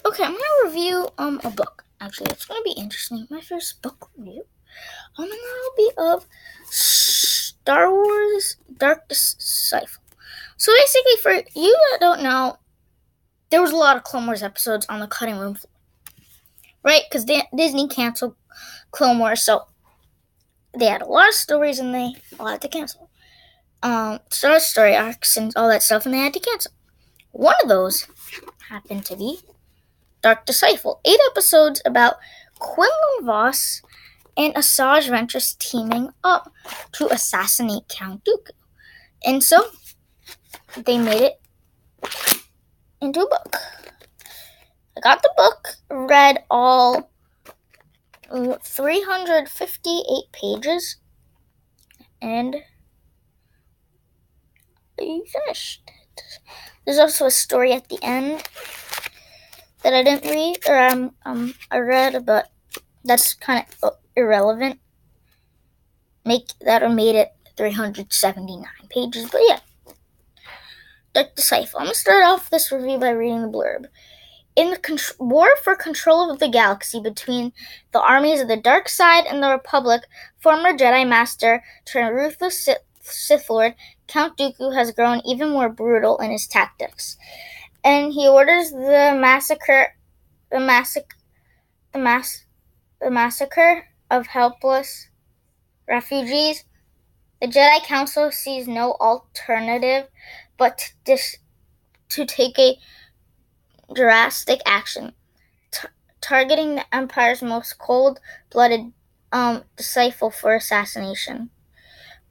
Okay, I'm gonna review a book. Actually, it's gonna be interesting. My first book review. And that'll be of Star Wars Dark Disciple. So basically, for you that don't know, there was a lot of Clone Wars episodes on the cutting room floor, right? Because Disney canceled Clone Wars, so they had a lot of stories and they all had to cancel. Story arcs and all that stuff, and they had to cancel. One of those happened to be Dark Disciple. 8 episodes about Quinlan Vos and Asajj Ventress teaming up to assassinate Count Dooku. And so, they made it into a book. I got the book, read all 358 pages, and I finished it. There's also a story at the end that I didn't read, or I read, but that's kind of irrelevant. That made it 379 pages, but yeah. Dark Disciple. I'm going to start off this review by reading the blurb. In the war for control of the galaxy between the armies of the dark side and the Republic, former Jedi Master turned ruthless Sith Lord Count Dooku has grown even more brutal in his tactics, and he orders the massacre of helpless refugees. The Jedi Council sees no alternative but to take a drastic action, targeting the Empire's most cold-blooded disciple for assassination.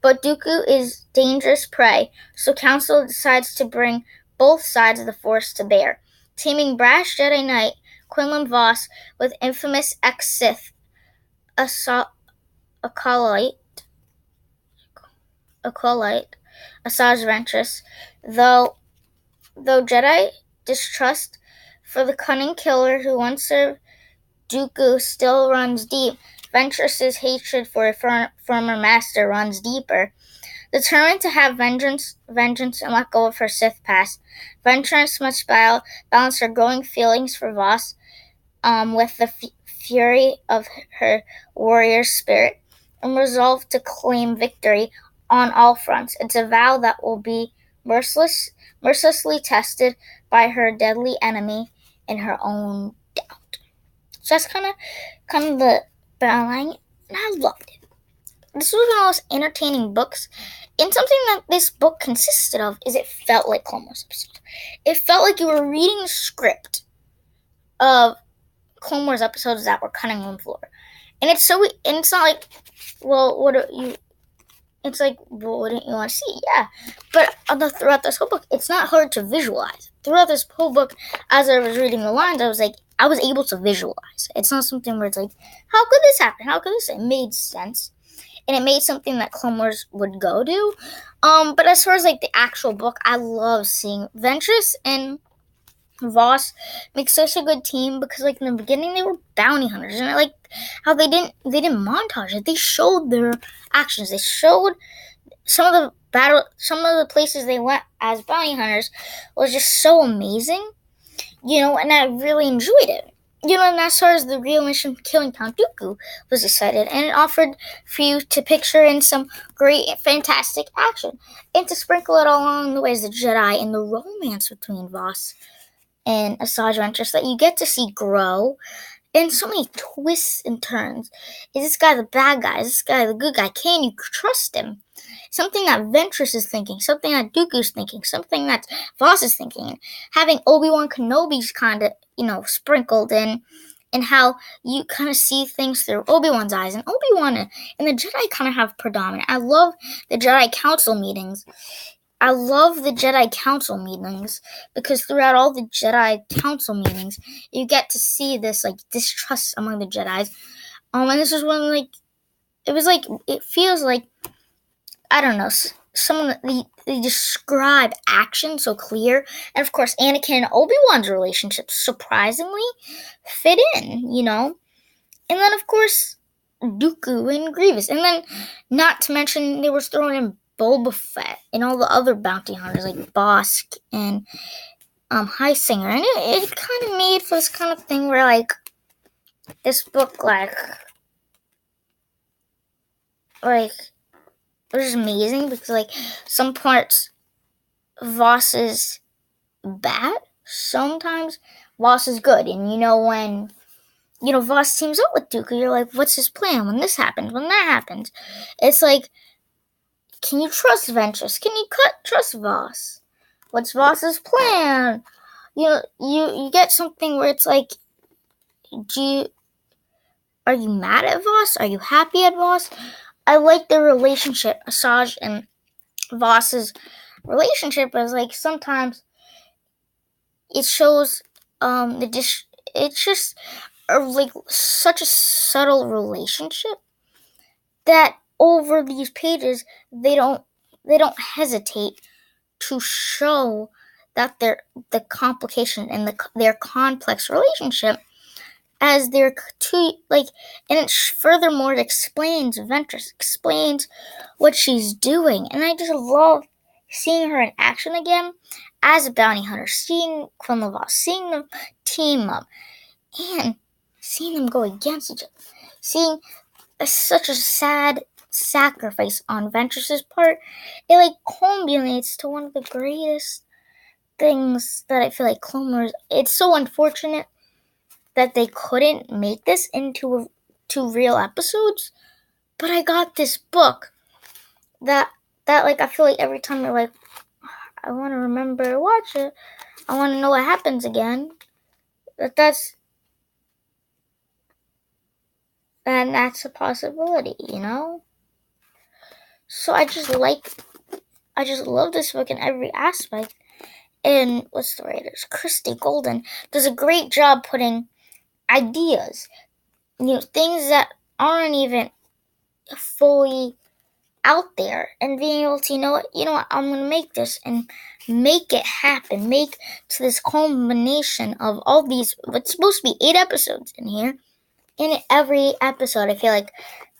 But Dooku is dangerous prey, so Council decides to bring both sides of the Force to bear, teaming brash Jedi Knight Quinlan Vos with infamous ex-Sith acolyte Asajj Ventress. Though Jedi distrust for the cunning killer who once served Dooku still runs deep, Ventress's hatred for a former master runs deeper. Determined to have vengeance and let go of her Sith past, Ventress must balance her growing feelings for Vos with the fury of her warrior spirit, and resolve to claim victory on all fronts. It's a vow that will be mercilessly tested by her deadly enemy in her own doubt. So that's kind of the byline, and I loved it. This was one of the most entertaining books, and something that this book consisted of is it felt like Clone Wars episodes. It felt like you were reading a script of Clone Wars episodes that were cutting room floor, and it's not like, well, it's like, well, wouldn't you want to see? Yeah. But throughout this whole book, it's not hard to visualize. Throughout this whole book, as I was reading the lines, I was able to visualize. It's not something where it's like, how could this happen? How could this? It made sense. And it made something that Clone Wars would go to. But as far as like the actual book, I love seeing Ventress and Vos make such a good team, because like in the beginning they were bounty hunters, and I like how they didn't montage it. They showed their actions. They showed some of the places they went as bounty hunters was just so amazing, and I really enjoyed it. And as far as the real mission, killing Count Dooku, was excited, and it offered for you to picture in some great, fantastic action, and to sprinkle it all along the way as the Jedi and the romance between Vos and Asajj Ventress that you get to see grow, and so many twists and turns. Is this guy the bad guy? Is this guy the good guy? Can you trust him? Something that Ventress is thinking, something that Dooku's thinking, something that Vos is thinking. Having Obi-Wan Kenobi's kind of, sprinkled in, and how you kind of see things through Obi-Wan's eyes, and Obi-Wan and the Jedi kind of have predominant. I love the Jedi Council meetings. Because throughout all the Jedi Council meetings, you get to see this like distrust among the Jedis. And this is one it feels like, I don't know, they describe action so clear, and of course Anakin and Obi-Wan's relationship surprisingly fit in, and then of course Dooku and Grievous, and then not to mention they were throwing in Boba Fett and all the other bounty hunters like Bossk and Heisinger, and it kind of made for this kind of thing where, like, this book, like, it was amazing because, like, some parts Voss is bad, sometimes Voss is good, and when Voss teams up with Dooku, you're like, what's his plan when this happens, when that happens? It's like, can you trust Ventress? Can you trust Voss? What's Voss's plan? You get something where it's like, are you mad at Voss? Are you happy at Voss? I like the relationship, Asajj and Voss's relationship, is like sometimes it shows it's just like such a subtle relationship that over these pages they don't hesitate to show that the complication and their complex relationship as they're two, like, and it furthermore explains Ventress, explains what she's doing, and I just love seeing her in action again as a bounty hunter, seeing Quinlan Vos, seeing them team up, and seeing them go against each other, seeing such a sad sacrifice on Ventress's part. It like culminates to one of the greatest things that I feel like Clone Wars. It's so unfortunate that they couldn't make this into 2 real episodes, but I got this book that like I feel like every time you're like, I want to remember to watch it, I want to know what happens again. That's a possibility, So I just love this book in every aspect. And what's the writers? Christie Golden does a great job putting ideas, things that aren't even fully out there, and being able to, I'm going to make this and make it happen, make to this culmination of all these, what's supposed to be 8 episodes in here. In every episode, I feel like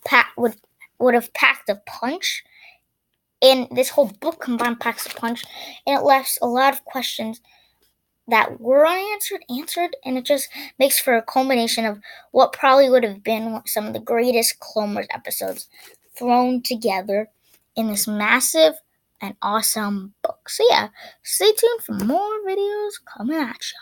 Pat would have packed a punch, and this whole book combined packs a punch, and it left a lot of questions that were answered, and it just makes for a culmination of what probably would have been some of the greatest Clone Wars episodes thrown together in this massive and awesome book. So yeah, stay tuned for more videos coming at you.